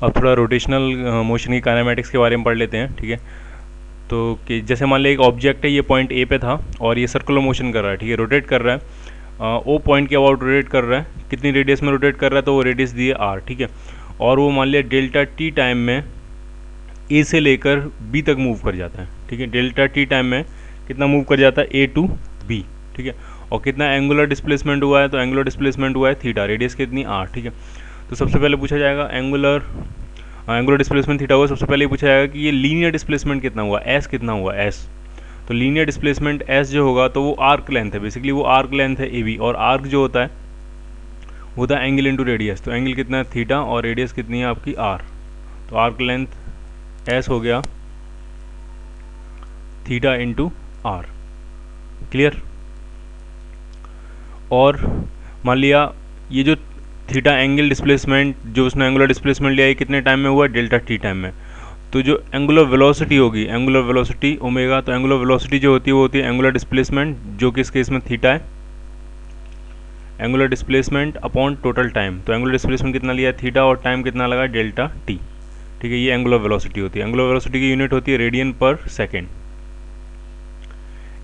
अब थोड़ा rotational motion की काइनेमेटिक्स के बारे में पढ़ लेते हैं, ठीक है। तो कि जैसे मान लिया एक ऑब्जेक्ट है, ये पॉइंट ए पे था और ये सर्कुलर मोशन कर रहा है, ठीक है, रोटेट कर रहा है, ओ पॉइंट के अबाउट रोटेट कर रहा है, कितनी रेडियस में रोटेट कर रहा है, तो वो रेडियस दी है आर, ठीक है। और वो मान लिया डेल्टा टी टाइम में ए से लेकर बी तक मूव कर जाता है, ठीक है। डेल्टा टी टाइम में कितना मूव कर जाता है, ए टू बी, ठीक है। और कितना एंगुलर डिस्प्लेसमेंट हुआ है, तो एंगुलर डिस्प्लेसमेंट हुआ है थीटा, रेडियस कितनी आर, ठीक है। तो सबसे पहले पूछा जाएगा एंगुलर डिस्प्लेसमेंट थीटा हुआ, सबसे पहले पूछा जाएगा कि ये लीनियर डिस्प्लेसमेंट कितना हुआ, एस कितना हुआ, एस। तो लीनियर डिस्प्लेसमेंट एस जो होगा तो वो आर्क लेंथ है, बेसिकली वो आर्क लेंथ है ए बी, और आर्क जो होता है वो होता है एंगल इंटू रेडियस। तो एंगल कितना है थीटा और रेडियस कितनी है आपकी आर, तो आर्क लेंथ एस हो गया थीटा इंटू आर, क्लियर। और मान लिया ये जो थीटा एंगल डिस्प्लेसमेंट जो उसने एंगुलर डिस्प्लेसमेंट लिया है कितने टाइम में हुआ, डेल्टा टी टाइम में। तो जो एंगुलर वेलोसिटी होगी, एंगुलर वेलोसिटी ओमेगा, तो एंगुलर वेलोसिटी जो होती है वो होती है एंगुलर डिस्प्लेसमेंट जो कि इस केस में थीटा है, angular displacement upon total time. तो एंगुलर डिस्प्लेसमेंट कितना लिया है थीटा और टाइम कितना लगा डेल्टा टी, ठीक है। ये एंगुलर वेलोसिटी होती है। एंगुलर वेलोसिटी की यूनिट होती है radian per second.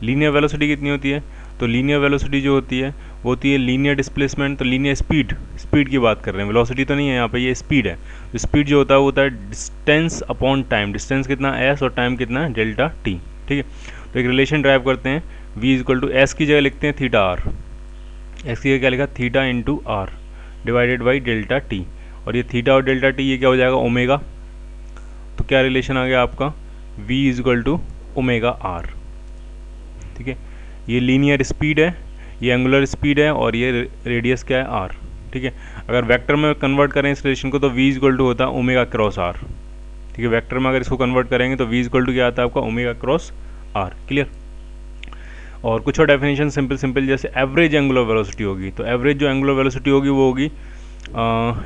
Linear velocity कितनी होती है, तो लीनियर वेलोसिटी जो होती है वो होती है लीनियर डिस्प्लेसमेंट, तो लीनियर स्पीड की बात कर रहे हैं, वेलोसिटी तो नहीं है यहाँ पे, ये स्पीड है। तो स्पीड जो होता है वो होता है डिस्टेंस अपॉन टाइम, डिस्टेंस कितना एस और टाइम कितना डेल्टा टी, ठीक है। तो एक रिलेशन ड्राइव करते हैं, v इक्वल टू एस की जगह लिखते हैं थीटा आर, एस की जगह क्या लिखा theta into R divided by delta T, और ये थीटा और डेल्टा टी ये क्या हो जाएगा ओमेगा। तो क्या रिलेशन आ गया आपका, v equal to omega R, ठीक है। ये लीनियर स्पीड है, ये एंगुलर स्पीड है और ये रेडियस क्या है आर, ठीक है। अगर वेक्टर में कन्वर्ट करें इस रिलेशन को तो v इक्वल टू होता है ओमेगा क्रॉस आर, ठीक है। वेक्टर में अगर इसको कन्वर्ट करेंगे तो v इक्वल टू क्या आता है आपका ओमेगा क्रॉस आर, क्लियर। और कुछ और डेफिनेशन सिंपल जैसे एवरेज एंगुलर वेलोसिटी होगी, तो एवरेज जो एंगुलर वेलोसिटी होगी वो होगी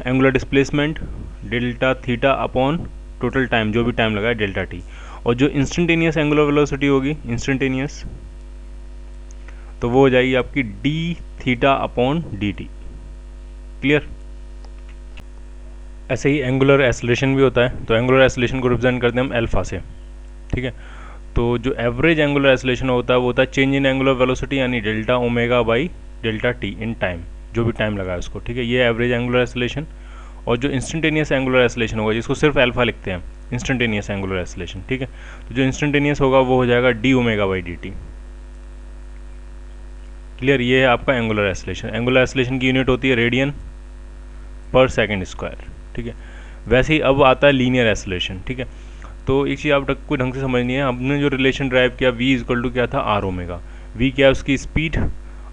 angular displacement delta theta upon total time जो भी टाइम लगा है डेल्टा टी। और जो इंस्टेंटेनियस एंगुलर वेलोसिटी होगी इंस्टेंटेनियस, तो वो हो जाएगी आपकी D theta upon D T, clear. ऐसे ही एंगुलर एसलेशन भी होता है, तो एंगुलर एसलेशन को रिप्रेजेंट करते हैं हम अल्फा से, ठीक है। तो जो एवरेज एंगुलर एसलेशन होता है वो होता है चेंज इन एंगुलर वेलोसिटी यानी delta omega by delta T in time, जो भी टाइम लगा है उसको, ठीक है। ये एवरेज एंगुलर एसलेशन। और जो इंस्टेंटेनियस एंगुलर एसलेशन होगा जिसको सिर्फ अल्फा लिखते हैं, इंस्टेंटेनियस एंगुलर एसलेशन, ठीक है। तो जो इंस्टेंटेनियस होगा वो हो जाएगा D omega by D T, clear. ये है आपका एंगुलर एसलेशन। एंगुलर एसलेशन की यूनिट होती है रेडियन पर सेकंड स्क्वायर, ठीक है। वैसे ही अब आता है लीनियर एसलेशन, ठीक है। तो एक चीज़ आप कोई ढंग से समझनी है, हमने जो रिलेशन ड्राइव किया v इक्वल टू क्या था आर ओमेगा, v क्या है उसकी स्पीड,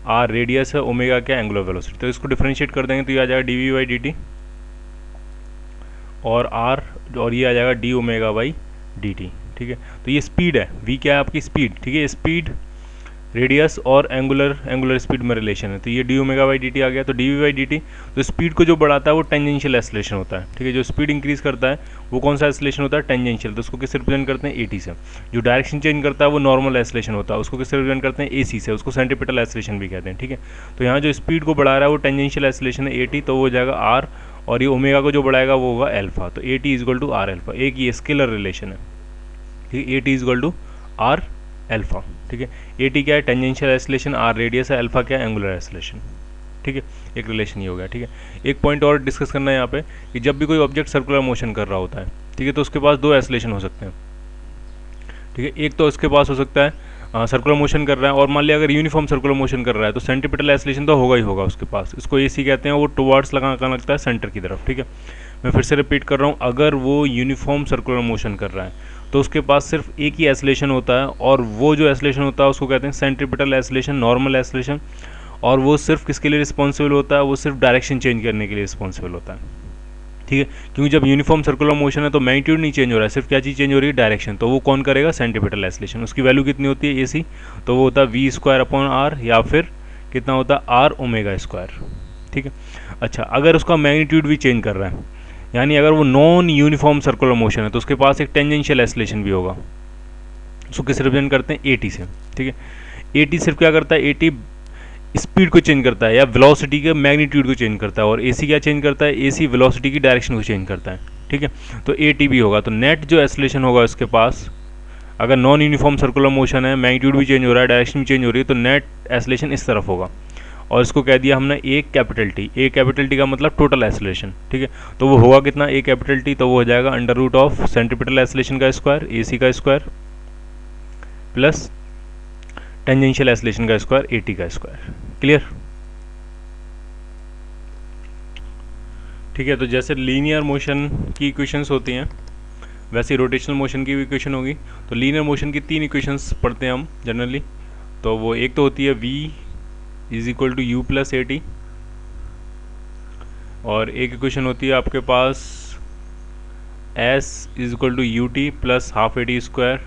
आर रेडियस है, ओमेगा क्या एंगुलर वेलोसिटी। तो इसको डिफरेंशिएट कर देंगे तो ये आ जाएगा D we by D T और आर, और ये आ जाएगा D omega by D T, ठीक है। तो ये स्पीड है, v क्या है आपकी स्पीड, ठीक है। स्पीड रेडियस और एंगुलर स्पीड में रिलेशन है, तो ये d omega by D t आ गया। तो d we by D t, तो स्पीड को जो बढ़ाता है वो टेंजेंशियल एसलेशन होता है, ठीक है। जो स्पीड इंक्रीज करता है वो कौन सा एसलेशन होता है, टेंजेंशियल। तो उसको किससे रिप्रेजेंट करते हैं, ए टी से। जो डायरेक्शन चेंज करता है वो नॉर्मल एसलेशन होता है, उसको किससे रिप्रेजेंट करते हैं, ए सी से, उसको सेंट्रीपिटल एसलेशन भी कहते हैं, ठीक है। तो यहाँ जो स्पीड को बढ़ा रहा है वो टेंजेंशियल एसलेशन है ए टी, तो वो हो जाएगा आर, और ये ओमेगा को जो बढ़ाएगा वो होगा एल्फा। तो A T is equal to R alpha, एक ये स्केलर रिलेशन है, ठीक है। A T is equal to R alpha, ठीक है। ए टी क्या है टेंजेंशियल एसलेशन, आर रेडियस है, अल्फा क्या है एंगुलर एसलेशन, ठीक है। एक रिलेशन ये हो गया, ठीक है। एक पॉइंट और डिस्कस करना है यहाँ पे कि जब भी कोई ऑब्जेक्ट सर्कुलर मोशन कर रहा होता है, ठीक है, तो उसके पास दो एसलेशन हो सकते हैं, ठीक है। एक तो उसके पास हो सकता है सर्कुलर मोशन कर रहा है और मान लिया अगर यूनिफॉर्म सर्कुलर मोशन कर रहा है तो सेंट्रीपिटल एसलेशन तो होगा ही होगा उसके पास, इसको ए सी कहते हैं, वो टुवर्ड्स लगता है सेंटर की तरफ, ठीक है। मैं फिर से रिपीट कर रहा हूँ, अगर वो यूनिफॉर्म सर्कुलर मोशन कर रहा है तो उसके पास सिर्फ एक ही एसलेशन होता है, और वो जो एसलेशन होता है उसको कहते हैं सेंट्रीपिटल एसलेशन, नॉर्मल एसलेशन। और वो सिर्फ किसके लिए रिस्पॉन्सिबल होता है, वो सिर्फ डायरेक्शन चेंज करने के लिए रिस्पॉन्सिबल होता है, ठीक है। क्योंकि जब यूनिफॉर्म सर्कुलर मोशन है तो मैग्नीट्यूड नहीं चेंज हो रहा है, सिर्फ क्या चीज़ चेंज हो रही है, डायरेक्शन। तो वो कौन करेगा, सेंट्रीपिटल एसलेशन। उसकी वैल्यू कितनी होती है ए सी, तो वो होता है वी स्क्वायर अपॉन आर, या फिर कितना होता है आर ओमेगा स्क्वायर, ठीक है। अच्छा, अगर उसका मैग्नीट्यूड भी चेंज कर रहा है, यानी अगर वो नॉन यूनिफॉर्म सर्कुलर मोशन है तो उसके पास एक टेंजेंशियल एसलेशन भी होगा, उसको किस रिप्रेजेंट करते हैं, ए टी से, ठीक है। ए टी सिर्फ क्या करता है, ए टी स्पीड को चेंज करता है या वेलोसिटी के मैग्नीट्यूड को चेंज करता है, और ए सी क्या चेंज करता है, ए सी वेलोसिटी की डायरेक्शन को चेंज करता है, ठीक है। तो ATB होगा, तो नेट जो एस्लेशन होगा उसके पास, अगर नॉन यूनिफॉर्म सर्कुलर मोशन है, मैग्नीट्यूड भी चेंज हो रहा है, डायरेक्शन भी चेंज हो रही है, तो नेट एस्लेशन इस तरफ होगा। और इसको कह दिया हमने A capital T। A capital T का मतलब टोटल एस्लेशन, ठीक है। तो वो होगा कितना A कैपिटल T, तो वो हो जाएगा अंडर रूट ऑफ सेंट्रीपिटल एस्लेशन का स्क्वायर AC का स्क्वायर प्लस टेंजेंशियल एस्लेशन का स्क्वायर AT का स्क्वायर। क्लियर? ठीक है। तो जैसे लीनियर मोशन की इक्वेशंस होती हैं वैसे रोटेशनल मोशन की भी इक्वेशन होगी। तो लीनियर मोशन की 3 इक्वेशंस पढ़ते हैं हम जनरली। तो वो एक तो होती है V is equal to U plus AT, और एक इक्वेशन होती है आपके पास S is equal to UT plus half AT square,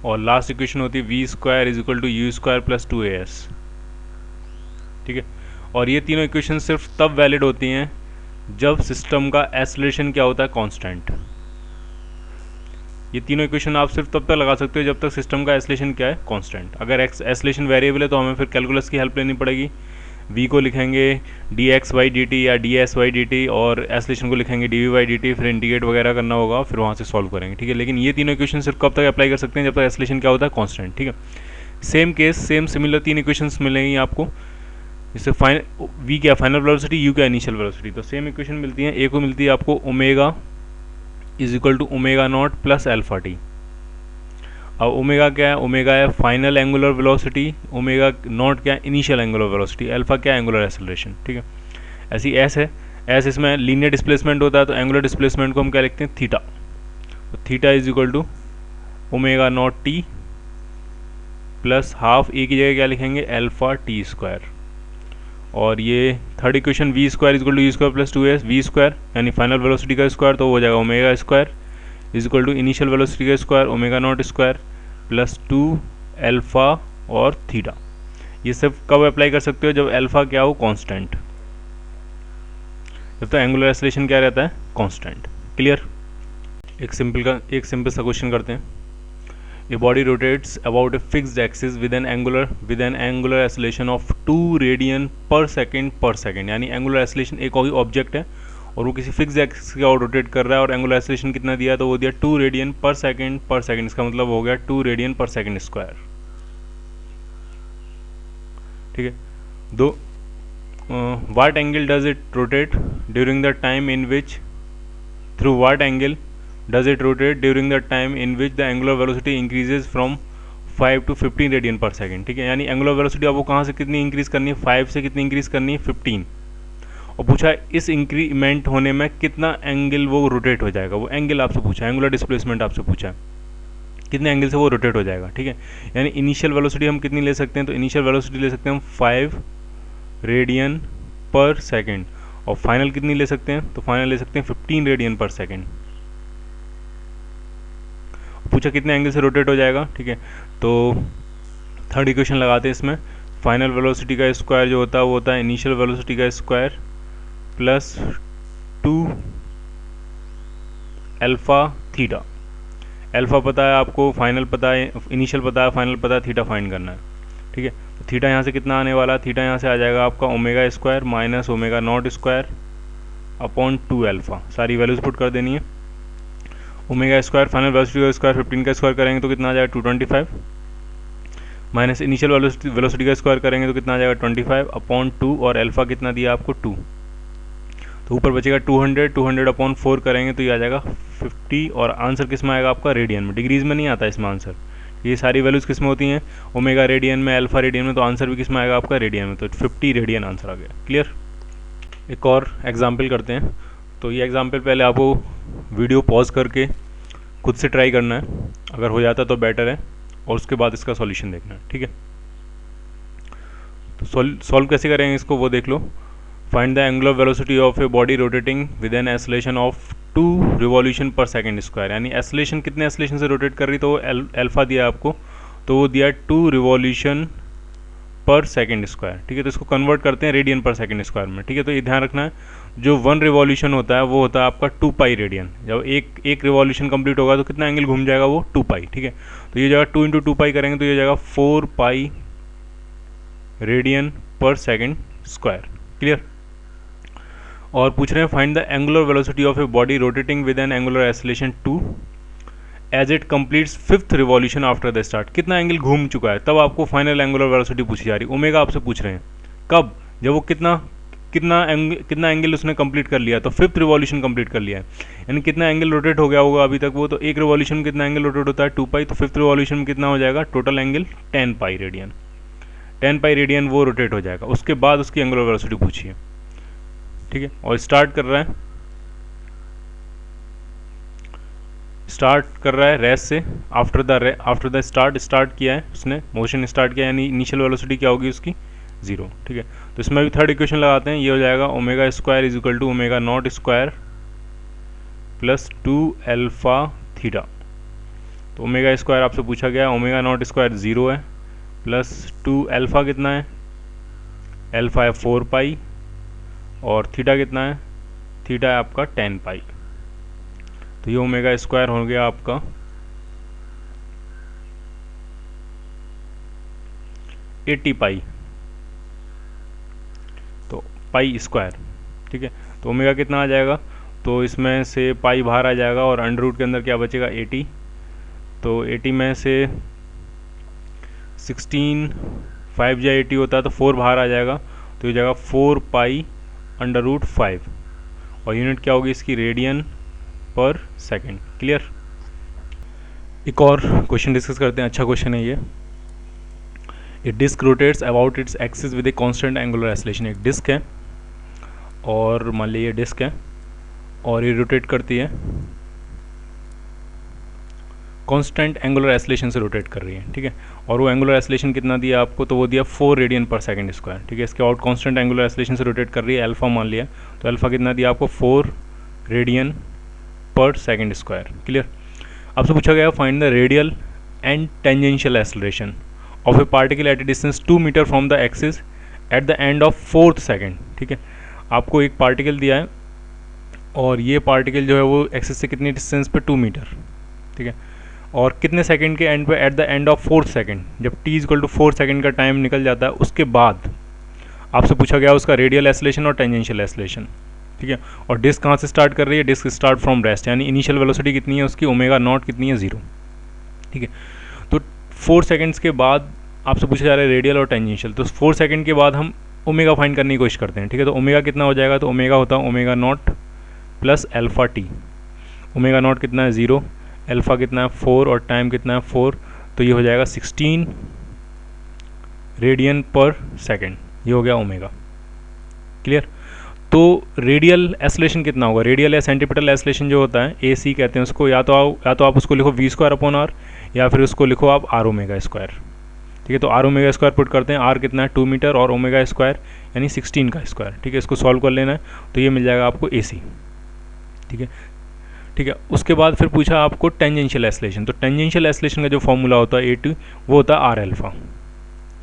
और लास्ट इक्वेशन होती है V square is equal to U square plus 2AS। ठीक है। और ये तीनों इक्वेशन सिर्फ तब वैलिड होती हैं जब सिस्टम का एस्लेशन क्या होता है, कांस्टेंट। ये तीनों इक्वेशन आप सिर्फ तब तक लगा सकते हो जब तक सिस्टम का एस्लेशन क्या है, कांस्टेंट। अगर एस्लेशन वेरिएबल है तो हमें फिर कैलकुलस की हेल्प लेनी पड़ेगी। V को लिखेंगे dx/dt या ds/dt, और एस्लेशन को लिखेंगे dv/dt, फिर इंटीग्रेट वगैरह करना होगा, फिर वहाँ से सॉल्व करेंगे। ठीक है। लेकिन ये तीनों इक्वेशन सिर्फ कब तक अप्लाई कर सकते हैं, जब तक एस्लेशन क्या होता है, कांस्टेंट। ठीक है। Same case same similar 3 equations मिलेंगी आपको। इससे V क्या फाइनल वेलोसिटी, U क्या इनिशियल वेलोसिटी। तो सेम इक्वेशन मिलती है। A को मिलती है आपको omega is equal to omega naught plus alpha T. अब ओमेगा क्या है, ओमेगा है final angular velocity, omega naught क्या है, इनिशियल एंगुलर वेलोसिटी, अल्फा क्या है, एंगुलर एक्सेलरेशन। ठीक है। ऐसी एस है, एस इसमें लीनियर डिस्प्लेसमेंट होता है, तो एंगुलर डिस्प्लेसमेंट को हम क्या लिखते हैं, थीटा। तो theta is equal to omega not t plus half a की जगह क्या लिखेंगे, अल्फा टी स्क्वायर। और ये third equation V square is equal to U square plus 2S, V square यानी फाइनल वेलोसिटी का स्क्वायर, तो हो जाएगा omega square is equal to initial velocity का square omega not square plus 2 alpha और theta. ये सब कब अप्लाई कर सकते हो, जब अल्फा क्या हो, कांस्टेंट, जब तो एंगुलर एक्सेलरेशन क्या रहता है, कांस्टेंट। क्लियर? एक सिंपल सा क्वेश्चन करते हैं। A body rotates about a fixed axis with an angular acceleration of 2 radian per second. यानी एंगुलर एक्सेलरेशन एक कोई ऑब्जेक्ट है और वो किसी फिक्स एक्सिस की ओर रोटेट कर रहा है, और एंगुलर एक्सेलरेशन कितना दिया, तो वो दिया 2 रेडियन पर सेकेंड। इसका मतलब हो गया 2 रेडियन पर सेकेंड स्क्वायर। ठीक है। दो what angle does it rotate during the time in which through what angle does it rotate during the time in which the angular velocity increases from 5 to 15 radian per second. ठीक है। यानी angular velocity आपको कहाँ से कितनी increase करनी है, 5 से कितनी इंक्रीज करनी है, 15। और पूछा इस इंक्रीमेंट होने में कितना एंगल वो रोटेट हो जाएगा, वो एंगल आपसे पूछा, एंगुलर डिस्प्लेसमेंट आपसे पूछा, कितने एंगल से वो रोटेट हो जाएगा। ठीक है। यानी इनिशियल वेलोसिटी हम कितनी ले सकते हैं, तो इनिशियल वेलोसिटी ले सकते हैं हम 5 रेडियन पर सेकेंड, और फाइनल कितनी ले सकते हैं, तो फाइनल ले सकते हैं 15 रेडियन पर सेकेंड। पूछा कितने एंगल से रोटेट हो जाएगा। ठीक है। तो थर्ड इक्वेशन लगाते हैं इसमें, फाइनल वेलोसिटी का स्क्वायर जो होता है वो होता है इनिशियल वेलोसिटी का square plus 2 alpha theta. Alpha पता है आपको, फाइनल पता है, इनिशियल पता है, फाइनल पता है, थीटा फाइंड करना है। ठीक है। तो थीटा यहाँ से कितना आने वाला है, थीटा यहाँ से आ जाएगा आपका omega square minus omega naught square upon 2 alpha. सारी वैल्यूज पुट कर देनी है। ओमेगा स्क्वायर फाइनल वेलोसिटी का स्क्वायर 15 का स्क्वायर करेंगे तो कितना आ जाएगा 225, माइनस इनिशियल वेलोसिटी का स्क्वायर करेंगे तो कितना आ जाएगा 25 अपॉन 2, और अल्फा कितना दिया आपको 2, तो ऊपर बचेगा 200 अपॉन 4 करेंगे तो ये आ जाएगा 50, और आंसर किस में आएगा आपका, रेडियन में। डिग्रीज में नहीं आता इसमें आंसर। ये सारी वैल्यूज किस में होती हैं, ओमेगा रेडियन में, अल्फा रेडियन में, तो आंसर भी किस में आएगा आपका, रेडियन में। तो 50 रेडियन आंसर आ गया। क्लियर? एक और एग्जाम्पल करते हैं। तो ये एग्जाम्पल पहले आपको वीडियो पॉज करके खुद से ट्राई करना है, अगर हो जाता तो बेटर है, और उसके बाद इसका सॉल्यूशन देखना है। ठीक है। तो सॉल्व कैसे करेंगे इसको वो देख लो। Find the angular velocity of a body rotating with an acceleration of 2 revolution per second square. यानी एक्सेलरेशन कितने एक्सेलरेशन से रोटेट कर रही, तो अल्फा दिया आपको, तो वो दिया 2 रिवॉल्यूशन पर सेकेंड स्क्वायर। ठीक है। तो इसको कन्वर्ट करते हैं रेडियन पर सेकेंड स्क्वायर में। ठीक है। तो ये ध्यान रखना है, जो 1 रिवॉल्यूशन होता है वो होता है आपका 2 पाई रेडियन। जब एक रिवॉल्यूशन कंप्लीट होगा तो कितना एंगल घूम जाएगा, वो 2 पाई। ठीक है। तो ये जगह 2 × 2 पाई करेंगे तो ये जाएगा 4 pi radian per second square. Clear? और पूछ रहे हैं find the angular velocity of a body rotating with an angular acceleration 2 as it completes 5th revolution after the start. कितना एंगल घूम चुका है, तब आपको फाइनल एंगुलर वेलोसिटी पूछी जा रही है। ओमेगा आपसे पूछ रहे हैं कब, जब वो कितना एंगल उसने कंप्लीट कर लिया, तो 5th रिवॉल्यूशन कंप्लीट कर लिया है, यानी कितना एंगल रोटेट हो गया होगा अभी तक वो, तो एक रिवॉल्यूशन में कितना एंगल रोटेट होता है 2 पाई, तो 5th रिवॉल्यूशन में कितना हो जाएगा total angle 10 pi radian, 10 pi radian वो रोटेट हो जाएगा। उसके बाद उसकी एंगुलर वेलोसिटी पूछी है, ठीक है। और स्टार्ट कर रहा है रेस से, आफ्टर द स्टार्ट किया है उसने, मोशन स्टार्ट किया, यानी इनिशियल वेलोसिटी क्या होगी उसकी 0, ठीक है। तो इसमें भी थर्ड इक्वेशन लगाते हैं, ये हो जाएगा omega square is equal to omega not square plus 2 alpha theta. तो ओमेगा स्क्वायर आपसे पूछा गया, ओमेगा नॉट स्क्वायर 0 है, प्लस 2 अल्फा कितना है, अल्फा है 4 पाई, और थीटा कितना है, थीटा है आपका 10 पाई। तो ये ओमेगा स्क्वायर हो गया आपका 80 पाई, तो पाई स्क्वायर, ठीक है। तो ओमेगा कितना आ जाएगा, तो इसमें से पाई बाहर आ जाएगा और अंडर रूट के अंदर क्या बचेगा 80, तो 80 में से 16 5 या 80 होता है तो 4 बाहर आ जाएगा, तो ये जाएगा 4 पाई अंडर रूट 5, और यूनिट क्या होगी इसकी रेडियन पर सेकेंड। क्लियर। एक और क्वेश्चन डिस्कस करते हैं, अच्छा क्वेश्चन है ये। A disc rotates about its axis with a constant angular acceleration. एक डिस्क है और मान लीजिए ये डिस्क है और ये रोटेट करती है, कांस्टेंट एंगुलर एक्सेलरेशन से रोटेट कर रही है, ठीक है। और वो एंगुलर एक्सेलरेशन कितना दिया आपको, तो वो दिया 4 रेडियन पर सेकंड स्क्वायर, ठीक है। इसके आउट कांस्टेंट एंगुलर एक्सेलरेशन से रोटेट कर रही है, अल्फा मान लिया, तो अल्फा कितना दिया आपको 4 रेडियन पर सेकंड स्क्वायर। क्लियर। आपसे पूछा गया find the radial and tangential acceleration of a particle at a distance 2 metre from the axis at the end of 4th second, ठीक है। आपको एक पार्टिकल दिया है और ये पार्टिकल जो है वो एक्सिस से कितनी डिस्टेंस पे 2 मीटर, ठीक है, और कितने सेकंड के एंड पे, eight the end of 4th second, जब t इक्वल टू 4 सेकेंड का टाइम निकल जाता है उसके बाद आपसे पूछा गया उसका रेडियल एक्सेलरेशन और टेंजेंशियल एक्सेलरेशन, ठीक है। और डिस्क कहाँ से स्टार्ट कर रही है, डिस्क स्टार्ट फ्रॉम रेस्ट, यानी इनिशियल वेलोसिटी कितनी है उसकी ओमेगा नॉट कितनी है 0, ठीक है। तो 4 सेकेंड्स के बाद आपसे पूछा जा रहा है रेडियल और टेंजेंशियल, तो 4 सेकेंड के बाद हम ओमेगा फाइंड करने की कोशिश करते हैं, ठीक है। तो ओमेगा कितना हो जाएगा, तो ओमेगा होता है omega naught plus alpha T. Omega naught कितना है 0, अल्फा कितना है 4 और टाइम कितना है 4, तो ये हो जाएगा 16 रेडियन पर सेकेंड, ये हो गया ओमेगा। क्लियर। तो रेडियल एक्सेलरेशन कितना होगा, रेडियल या सेंटीपिटल एक्सेलरेशन जो होता है AC कहते हैं उसको, या तो आप उसको लिखो v²/r या फिर उसको लिखो आप r ओमेगा स्क्वायर, ठीक है। तो r ओमेगा स्क्वायर पुट करते हैं, r कितना है 2 मीटर और ओमेगा स्क्वायर यानी 16 का स्क्वायर, ठीक है। इसको सॉल्व कर लेना है तो ये मिल जाएगा आपको AC, ठीक है, ठीक है। उसके बाद फिर पूछा आपको टेंजेंशियल एक्सेलरेशन, तो टेंजेंशियल एक्सेलरेशन का जो फॉर्मूला होता है A2 वो होता है r अल्फा,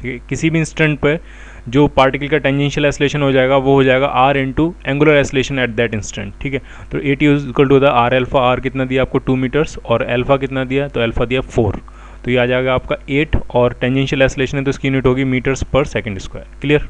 ठीक है। किसी भी इंस्टेंट पर जो पार्टिकल का टेंजेंशियल एक्सेलरेशन हो जाएगा वो हो जाएगा r into angular acceleration at that instant, ठीक है। तो AT is equal to the r alpha, r कितना दिया आपको 2 मीटर्स और अल्फा कितना दिया, तो अल्फा दिया 4, तो ये आ जाएगा आपका 8, और टेंजेंशियल एक्सेलरेशन है तो इसकी यूनिट होगी मीटर्स पर सेकंड स्क्वायर। क्लियर।